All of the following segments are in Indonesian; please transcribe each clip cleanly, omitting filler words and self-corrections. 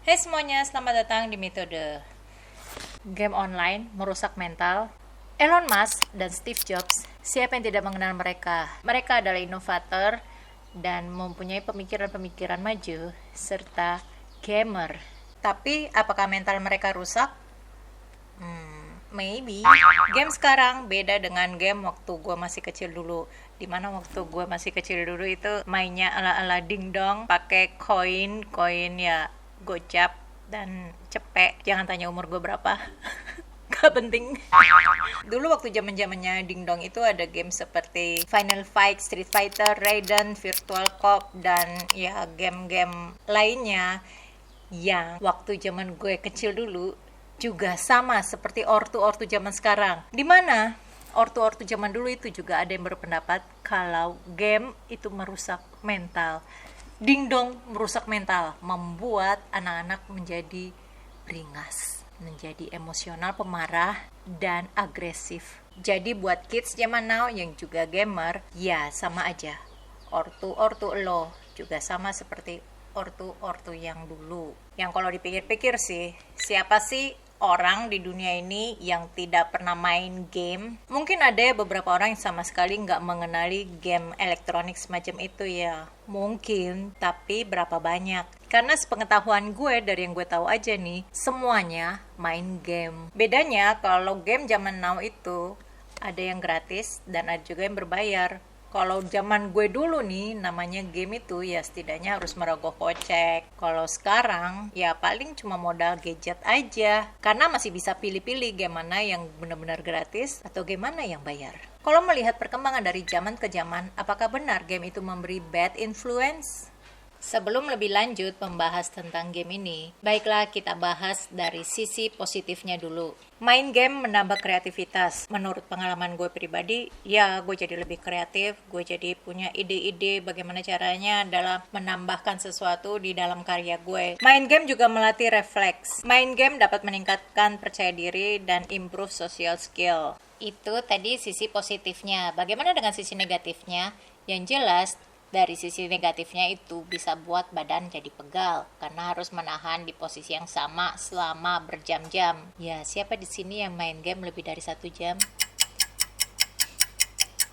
Hai semuanya, selamat datang di Metode. Game online merusak mental. Elon Musk dan Steve Jobs, siapa yang tidak mengenal mereka? Mereka adalah inovator dan mempunyai pemikiran-pemikiran maju, serta gamer. Tapi, apakah mental mereka rusak? Maybe. Game sekarang beda dengan game waktu gue masih kecil dulu. Dimana waktu gue masih kecil dulu itu mainnya ala-ala dingdong, pakai koin ya gocap dan cepek. Jangan tanya umur gue berapa. Gak penting. Dulu waktu zamannya dingdong itu ada game seperti Final Fight, Street Fighter, Raiden, Virtual Cop, dan ya game-game lainnya yang waktu zaman gue kecil dulu juga sama seperti ortu-ortu zaman sekarang. Dimana ortu-ortu zaman dulu itu juga ada yang berpendapat kalau game itu merusak mental. Dingdong merusak mental, membuat anak-anak menjadi beringas, menjadi emosional, pemarah, dan agresif. Jadi buat kids zaman now yang juga gamer, ya sama aja. Ortu-ortu lo juga sama seperti ortu-ortu yang dulu. Yang kalau dipikir-pikir sih, siapa sih orang di dunia ini yang tidak pernah main game? Mungkin ada ya beberapa orang yang sama sekali nggak mengenali game elektronik semacam itu ya. Mungkin, tapi berapa banyak? Karena sepengetahuan gue, dari yang gue tahu aja nih, semuanya main game. Bedanya kalau game zaman now itu ada yang gratis dan ada juga yang berbayar. Kalau zaman gue dulu nih, namanya game itu ya setidaknya harus merogoh kocek. Kalau sekarang ya paling cuma modal gadget aja. Karena masih bisa pilih-pilih game mana yang benar-benar gratis atau game mana yang bayar. Kalau melihat perkembangan dari zaman ke zaman, apakah benar game itu memberi bad influence? Sebelum lebih lanjut membahas tentang game ini, baiklah kita bahas dari sisi positifnya dulu. Main game menambah kreativitas. Menurut pengalaman gue pribadi, ya gue jadi lebih kreatif, gue jadi punya ide-ide bagaimana caranya dalam menambahkan sesuatu di dalam karya gue. Main game juga melatih refleks. Main game dapat meningkatkan percaya diri dan improve social skill. Itu tadi sisi positifnya. Bagaimana dengan sisi negatifnya? Yang jelas, dari sisi negatifnya itu bisa buat badan jadi pegal karena harus menahan di posisi yang sama selama berjam-jam. Ya, siapa di sini yang main game lebih dari 1 jam?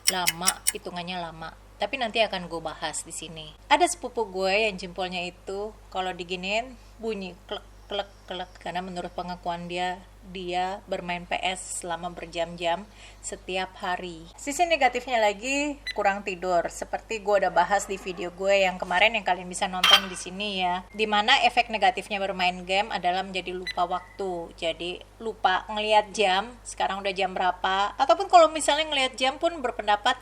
Lama, hitungannya lama. Tapi nanti akan gue bahas di sini. Ada sepupu gue yang jempolnya itu kalau diginiin bunyi klek klek klek karena menurut pengakuan dia bermain PS selama berjam-jam setiap hari. Sisi negatifnya lagi kurang tidur, seperti gue udah bahas di video gue yang kemarin yang kalian bisa nonton di sini ya. Dimana efek negatifnya bermain game adalah menjadi lupa waktu, jadi lupa ngelihat jam, sekarang udah jam berapa, ataupun kalau misalnya ngelihat jam pun berpendapat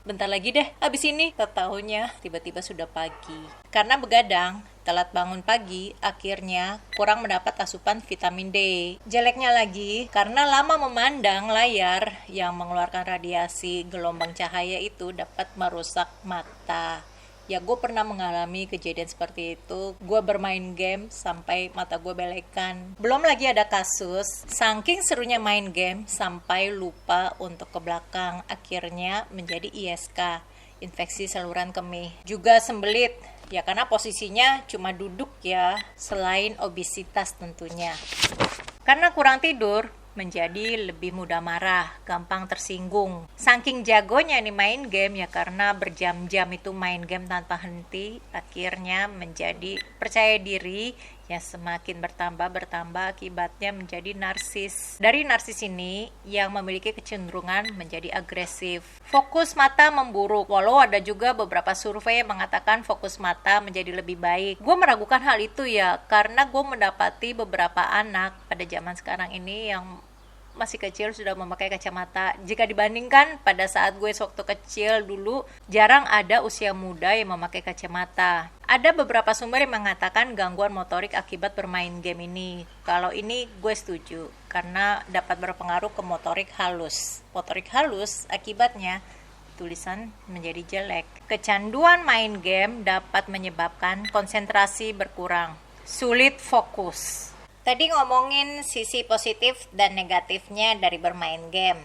bentar lagi deh, habis ini, tahunya tiba-tiba sudah pagi. Karena begadang, telat bangun pagi, akhirnya kurang mendapat asupan vitamin D. Jeleknya lagi, karena lama memandang layar yang mengeluarkan radiasi gelombang cahaya itu dapat merusak mata. Ya gue pernah mengalami kejadian seperti itu. Gue bermain game sampai mata gue belekan. Belum lagi ada kasus saking serunya main game sampai lupa untuk ke belakang. Akhirnya menjadi ISK, infeksi saluran kemih. Juga sembelit, ya karena posisinya cuma duduk ya. Selain obesitas tentunya. Karena kurang tidur, menjadi lebih mudah marah, gampang tersinggung. Saking jagonya nih main game ya karena berjam-jam itu main game tanpa henti, akhirnya menjadi percaya diri yang semakin bertambah akibatnya menjadi narsis. Dari narsis ini yang memiliki kecenderungan menjadi agresif. Fokus mata memburuk, walau ada juga beberapa survei yang mengatakan fokus mata menjadi lebih baik. Gue meragukan hal itu ya, karena gue mendapati beberapa anak pada zaman sekarang ini yang masih kecil sudah memakai kacamata. Jika dibandingkan pada saat gue waktu kecil dulu, jarang ada usia muda yang memakai kacamata. Ada beberapa sumber yang mengatakan gangguan motorik akibat bermain game ini. Kalau ini gue setuju, karena dapat berpengaruh ke motorik halus. Motorik halus akibatnya tulisan menjadi jelek. Kecanduan main game dapat menyebabkan konsentrasi berkurang, sulit fokus. Tadi ngomongin sisi positif dan negatifnya dari bermain game.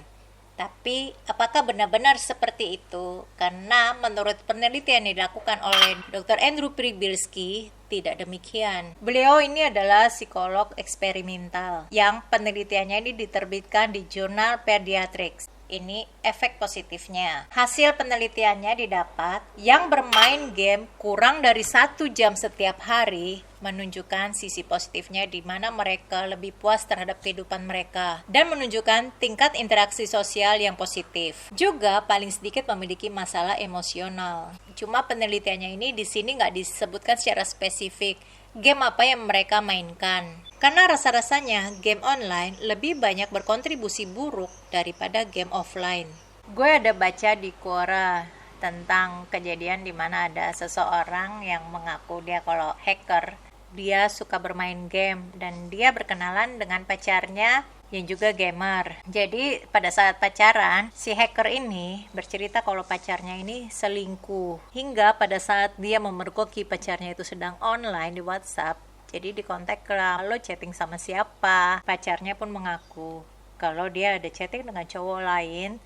Tapi apakah benar-benar seperti itu? Karena menurut penelitian yang dilakukan oleh Dr. Andrew Przybylski, tidak demikian. Beliau ini adalah psikolog eksperimental yang penelitiannya ini diterbitkan di jurnal Pediatrics. Ini efek positifnya. Hasil penelitiannya didapat yang bermain game kurang dari 1 jam setiap hari menunjukkan sisi positifnya di mana mereka lebih puas terhadap kehidupan mereka dan menunjukkan tingkat interaksi sosial yang positif. Juga paling sedikit memiliki masalah emosional. Cuma penelitiannya ini di sini nggak disebutkan secara spesifik game apa yang mereka mainkan. Karena rasa-rasanya game online lebih banyak berkontribusi buruk daripada game offline. Gue ada baca di Quora tentang kejadian di mana ada seseorang yang mengaku dia kalau hacker, dia suka bermain game dan dia berkenalan dengan pacarnya yang juga gamer. Jadi pada saat pacaran, si hacker ini bercerita kalau pacarnya ini selingkuh. Hingga pada saat dia memergoki pacarnya itu sedang online di WhatsApp, jadi dikontak lah, lo chatting sama siapa? Pacarnya pun mengaku kalau dia ada chatting dengan cowok lain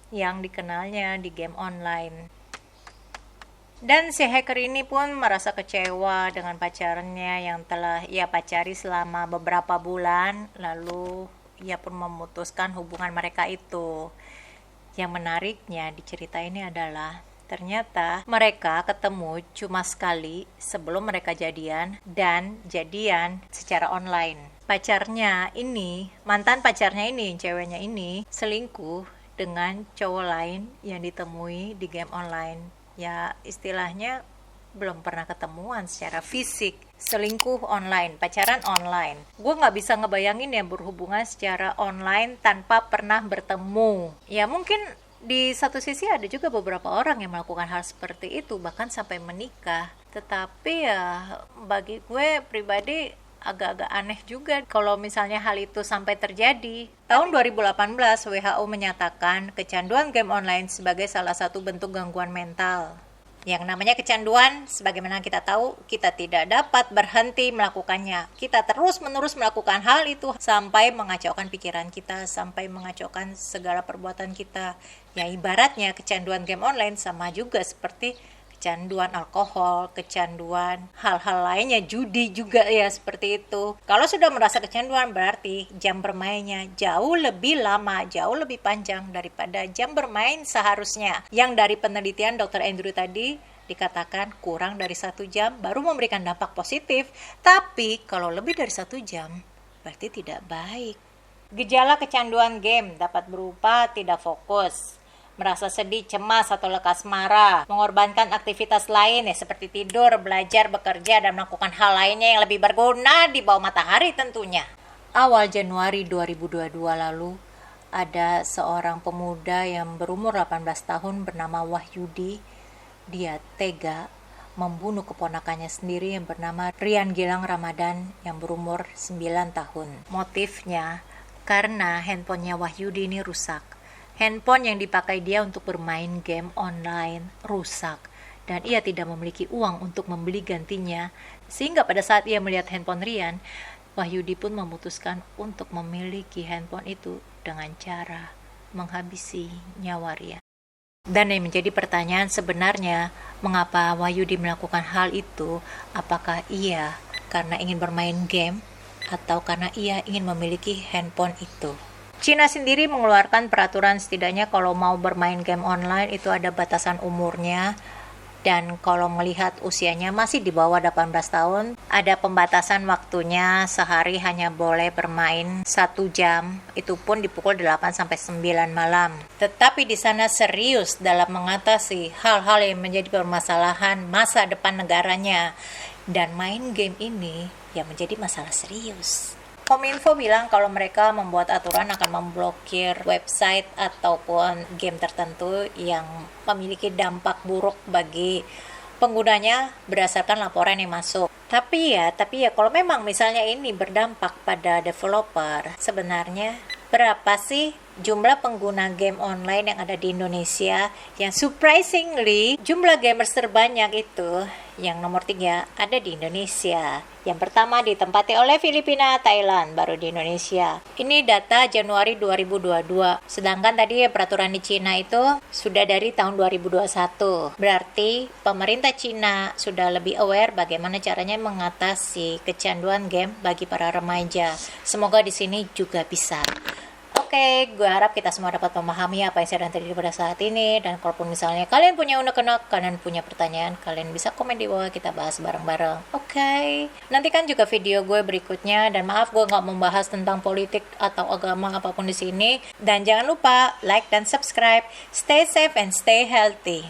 yang dikenalnya di game online. Dan si hacker ini pun merasa kecewa dengan pacarnya yang telah ia pacari selama beberapa bulan, lalu ia pun memutuskan hubungan mereka itu. Yang menariknya di cerita ini adalah ternyata mereka ketemu cuma sekali sebelum mereka jadian dan jadian secara online. Pacarnya ini, mantan pacarnya ini, ceweknya ini selingkuh dengan cowok lain yang ditemui di game online. Ya istilahnya belum pernah ketemuan secara fisik. Selingkuh online, pacaran online. Gue gak bisa ngebayangin ya berhubungan secara online tanpa pernah bertemu. Ya mungkin di satu sisi ada juga beberapa orang yang melakukan hal seperti itu, bahkan sampai menikah. Tetapi ya bagi gue pribadi agak-agak aneh juga kalau misalnya hal itu sampai terjadi. Tahun 2018 WHO menyatakan kecanduan game online sebagai salah satu bentuk gangguan mental. Yang namanya kecanduan, sebagaimana kita tahu, kita tidak dapat berhenti melakukannya. Kita terus-menerus melakukan hal itu sampai mengacaukan pikiran kita, sampai mengacaukan segala perbuatan kita. Ya ibaratnya kecanduan game online sama juga seperti kecanduan alkohol, kecanduan hal-hal lainnya, judi juga ya seperti itu. Kalau sudah merasa kecanduan berarti jam bermainnya jauh lebih lama, jauh lebih panjang daripada jam bermain seharusnya. Yang dari penelitian Dr. Andrew tadi dikatakan kurang dari 1 jam baru memberikan dampak positif. Tapi kalau lebih dari 1 jam berarti tidak baik. Gejala kecanduan game dapat berupa tidak fokus, merasa sedih, cemas, atau lekas marah, mengorbankan aktivitas lain ya seperti tidur, belajar, bekerja, dan melakukan hal lainnya yang lebih berguna di bawah matahari tentunya. Awal Januari 2022 lalu, ada seorang pemuda yang berumur 18 tahun bernama Wahyudi. Dia tega membunuh keponakannya sendiri yang bernama Rian Gilang Ramadan yang berumur 9 tahun. Motifnya karena handphonenya Wahyudi ini rusak. Handphone yang dipakai dia untuk bermain game online rusak dan ia tidak memiliki uang untuk membeli gantinya, sehingga pada saat ia melihat handphone Rian, Wahyudi pun memutuskan untuk memiliki handphone itu dengan cara menghabisi nyawa Rian. Dan yang menjadi pertanyaan sebenarnya, mengapa Wahyudi melakukan hal itu? Apakah ia karena ingin bermain game atau karena ia ingin memiliki handphone itu? Cina sendiri mengeluarkan peraturan setidaknya kalau mau bermain game online itu ada batasan umurnya, dan kalau melihat usianya masih di bawah 18 tahun, ada pembatasan waktunya, sehari hanya boleh bermain 1 jam, itu pun di pukul 8 sampai 9 malam. Tetapi di sana serius dalam mengatasi hal-hal yang menjadi permasalahan masa depan negaranya, dan main game ini yang menjadi masalah serius. Kominfo bilang kalau mereka membuat aturan akan memblokir website ataupun game tertentu yang memiliki dampak buruk bagi penggunanya berdasarkan laporan yang masuk. Tapi ya kalau memang misalnya ini berdampak pada developer, sebenarnya berapa sih jumlah pengguna game online yang ada di Indonesia yang surprisingly jumlah gamers terbanyak itu Yang nomor 3 ada di Indonesia. Yang pertama ditempati oleh Filipina, Thailand, baru di Indonesia. Ini data Januari 2022. Sedangkan tadi peraturan di Cina itu sudah dari tahun 2021. Berarti pemerintah Cina sudah lebih aware bagaimana caranya mengatasi kecanduan game bagi para remaja. Semoga di sini juga bisa. Oke, gue harap kita semua dapat memahami apa yang sedang terjadi pada saat ini. Dan kalaupun misalnya kalian punya unek-unek, kalian punya pertanyaan, kalian bisa komen di bawah, kita bahas bareng-bareng. Oke, nantikan juga video gue berikutnya. Dan maaf gue nggak membahas tentang politik atau agama apapun di sini. Dan jangan lupa like dan subscribe. Stay safe and stay healthy.